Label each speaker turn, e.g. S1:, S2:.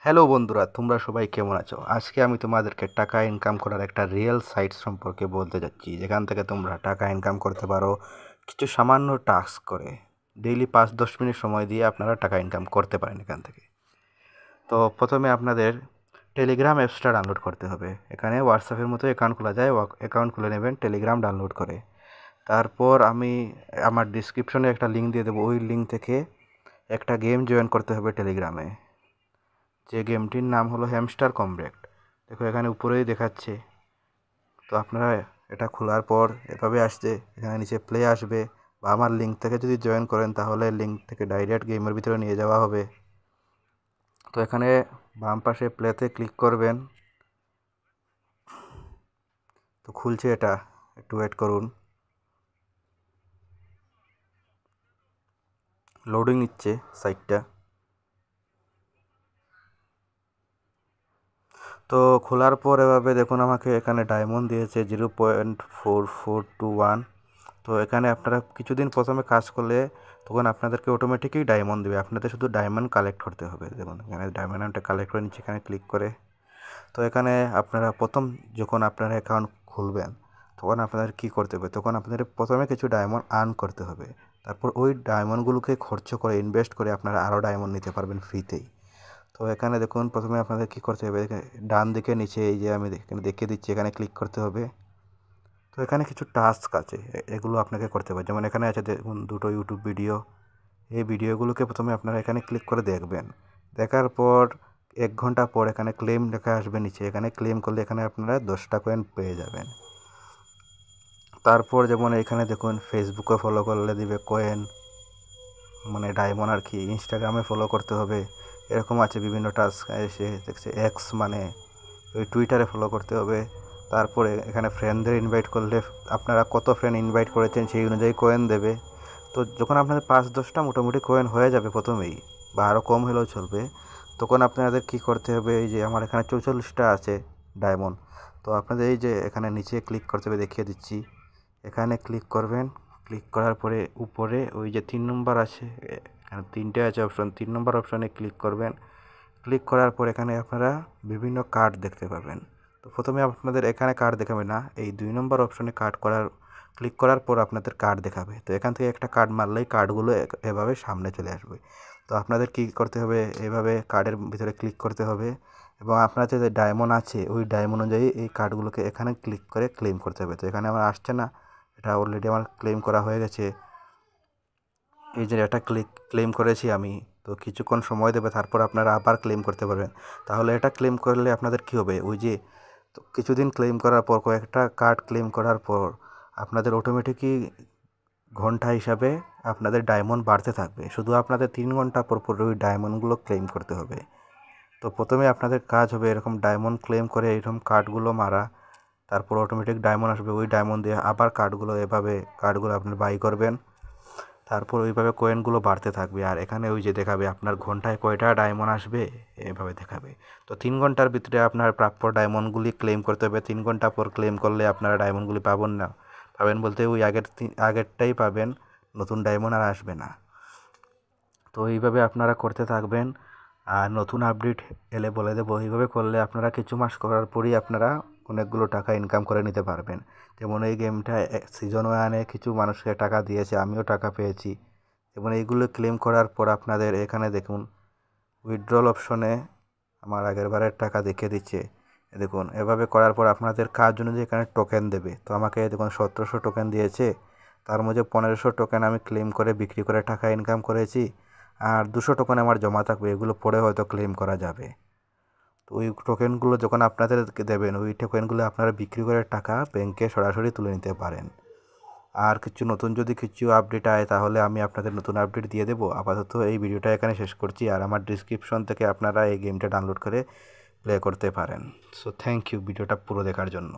S1: Hello বন্ধুরা, তোমরা সবাই কেমন আছো? আজকে আমি তোমাদেরকে টাকা ইনকাম করার একটা রিয়েল সাইট সম্পর্কে বলতে যাচ্ছি, যেখান থেকে তোমরা টাকা ইনকাম করতে পারো কিছু সামান্য টাস্ক করে। ডেইলি 5-10 মিনিট সময় দিয়ে আপনারা টাকা ইনকাম করতে পারেন এখান থেকে। তো প্রথমে আপনাদের টেলিগ্রাম অ্যাপসটা ডাউনলোড করতে হবে। এখানে হোয়াটসঅ্যাপের মতো অ্যাকাউন্ট খোলা যায়, অ্যাকাউন্ট খুলে নেবেন টেলিগ্রাম ডাউনলোড করে। তারপর আমি আমার ডিসক্রিপশনে একটা লিঙ্ক দিয়ে দেবো, ওই লিঙ্ক থেকে একটা গেম জয়েন করতে হবে টেলিগ্রামে। যে গেমটির নাম হলো হ্যামস্টার কমব্যাট। দেখো এখানে উপরেই দেখাচ্ছে। তো আপনারা এটা খোলার পর এভাবে আসছে, এখানে নিচে প্লে আসবে, বা আমার লিঙ্ক থেকে যদি জয়েন করেন তাহলে লিঙ্ক থেকে ডাইরেক্ট গেমের ভিতরে নিয়ে যাওয়া হবে। তো এখানে বাম পাশে প্লেতে ক্লিক করবেন। তো খুলছে, এটা একটু ওয়েট করুন, লোডিং নিচ্ছে সাইটটা। তো খোলার পর এভাবে দেখুন, আমাকে এখানে ডায়মন্ড দিয়েছে 0.4421। তো এখানে আপনারা কিছুদিন প্রথমে কাজ করলে তখন আপনাদেরকে অটোমেটিকই ডায়মন্ড দেবে, আপনাদের শুধু ডায়মন্ড কালেক্ট করতে হবে। দেখুন এখানে ডায়মন্ডটা কালেক্ট করে নিচ্ছে, এখানে ক্লিক করে। তো এখানে আপনারা প্রথম যখন আপনারা অ্যাকাউন্ট খুলবেন তখন আপনাদের কী করতে হবে, তখন আপনাদের প্রথমে কিছু ডায়মন্ড আর্ন করতে হবে। তারপর ওই ডায়মন্ডগুলোকে খরচ করে ইনভেস্ট করে আপনারা আরও ডায়মন্ড নিতে পারবেন ফ্রিতেই। তো এখানে দেখুন প্রথমে আপনাদের কী করতে হবে, ডান দিকে নিচে এই যে আমি এখানে দেখিয়ে দিচ্ছি, এখানে ক্লিক করতে হবে। তো এখানে কিছু টাস্ক আছে, এগুলো আপনাকে করতে হবে। যেমন এখানে আছে দেখুন দুটো ইউটিউব ভিডিও। এই ভিডিওগুলোকে প্রথমে আপনারা এখানে ক্লিক করে দেখবেন। দেখার পর 1 ঘন্টা পর এখানে ক্লেম লেখা আসবে নিচে, এখানে ক্লেম করলে এখানে আপনারা 10টা কয়েন পেয়ে যাবেন। তারপর যেমন এখানে দেখুন ফেসবুকে ফলো করলে দিবে কয়েন, মানে ডায়মন্ড আর কি। ইনস্টাগ্রামে ফলো করতে হবে, এরকম আছে বিভিন্ন টাস্ক এসে দেখছে। এক্স মানে ওই টুইটারে ফলো করতে হবে। তারপরে এখানে ফ্রেন্ডদের ইনভাইট করলে আপনারা কত ফ্রেন্ড ইনভাইট করেছেন সেই অনুযায়ী কয়েন দেবে। তো যখন আপনাদের 5-10টা মোটামুটি কয়েন হয়ে যাবে প্রথমেই, বা আরও কম হলেও চলবে, তখন আপনাদের কী করতে হবে, এই যে আমার এখানে 44টা আছে ডায়মন্ড। তো আপনাদের এই যে এখানে নিচে ক্লিক করতে হবে, দেখিয়ে দিচ্ছি। এখানে ক্লিক করবেন, ক্লিক করার পরে উপরে ওই যে 3 নম্বর আছে, এখানে 3টে আছে অপশন, 3 নম্বর অপশনে ক্লিক করবেন। ক্লিক করার পর এখানে আপনারা বিভিন্ন কার্ড দেখতে পাবেন। তো প্রথমে আপনাদের এখানে কার্ড দেখাবে না, এই 2 নম্বর অপশনে ক্লিক করার পর আপনাদের কার্ড দেখাবে। তো এখান থেকে একটা কার্ড মারলেই কার্ডগুলো এভাবে সামনে চলে আসবে। তো আপনাদের কী করতে হবে, এভাবে কার্ডের ভিতরে ক্লিক করতে হবে, এবং আপনার যে ডায়মন্ড আছে ওই ডায়মন্ড অনুযায়ী এই কার্ডগুলোকে এখানে ক্লিক করে ক্লেম করতে হবে। তো এখানে আমার আসছে না, এটা অলরেডি আমার ক্লেম করা হয়ে গেছে। এই যে এটা ক্লেম করেছি আমি। তো কিছুক্ষণ সময় দেবে, তারপর আপনারা আবার ক্লেম করতে পারবেন। তাহলে এটা ক্লেম করলে আপনাদের কী হবে, ওই যে তো কিছুদিন ক্লেম করার পর, কয়েকটা কার্ড ক্লেম করার পর আপনাদের অটোমেটিকই ঘন্টা হিসাবে আপনাদের ডায়মন্ড বাড়তে থাকবে। শুধু আপনাদের 3 ঘন্টা পর পর ওই ডায়মন্ডগুলো ক্লেম করতে হবে। তো প্রথমে আপনাদের কাজ হবে এরকম ডায়মন্ড ক্লেম করে এরকম কার্ডগুলো মারা। তারপর অটোমেটিক ডায়মন্ড আসবে, ওই ডায়মন্ড দিয়ে আবার কার্ডগুলো আপনি বাই করবেন। তারপর ওইভাবে কয়েনগুলো বাড়তে থাকবে। আর এখানে ওই যে দেখাবে আপনার ঘন্টায় কয়টা ডায়মন্ড আসবে, এভাবে দেখাবে। তো 3 ঘন্টার ভিতরে আপনার প্রাপ্য ডায়মন্ডগুলি ক্লেম করতে হবে। 3 ঘন্টা পর ক্লেম করলে আপনারা ডায়মন্ডগুলি পাবেন না, পাবেন বলতে ওই আগেরটাই পাবেন, নতুন ডায়মন্ড আর আসবে না। তো এইভাবে আপনারা করতে থাকবেন, আর নতুন আপডেট এলে বলে দেবো। এইভাবে করলে আপনারা কিছু মাস করার পরই আপনারা অনেকগুলো টাকা ইনকাম করে নিতে পারবেন। যেমন এই গেমটা সিজন 1-এ কিছু মানুষকে টাকা দিয়েছে, আমিও টাকা পেয়েছি। যেমন এইগুলো ক্লেম করার পর আপনাদের এখানে দেখুন উইথড্রল অপশনে আমার আগের বারের টাকা দেখিয়ে দিচ্ছে। দেখুন এভাবে করার পর আপনাদের কাজ অনুযায়ী এখানে টোকেন দেবে। তো আমাকে দেখুন 1700 টোকেন দিয়েছে, তার মধ্যে 1500 টোকেন আমি ক্লেম করে বিক্রি করে টাকা ইনকাম করেছি, আর 200 টোকেন আমার জমা থাকবে, এগুলো পরে হয়তো ক্লেম করা যাবে। তো ওই টোকেনগুলো যখন আপনাদেরকে দেবেন, ওই টোকেনগুলো আপনারা বিক্রি করে টাকা ব্যাংকে সরাসরি তুলে নিতে পারেন। আর যদি কিছু আপডেট আয় তাহলে আমি আপনাদের নতুন আপডেট দিয়ে দেবো। আপাতত এই ভিডিওটা এখানে শেষ করছি, আর আমার ডিসক্রিপশন থেকে আপনারা এই গেমটা ডাউনলোড করে প্লে করতে পারেন। সো থ্যাংক ইউ ভিডিওটা পুরো দেখার জন্য।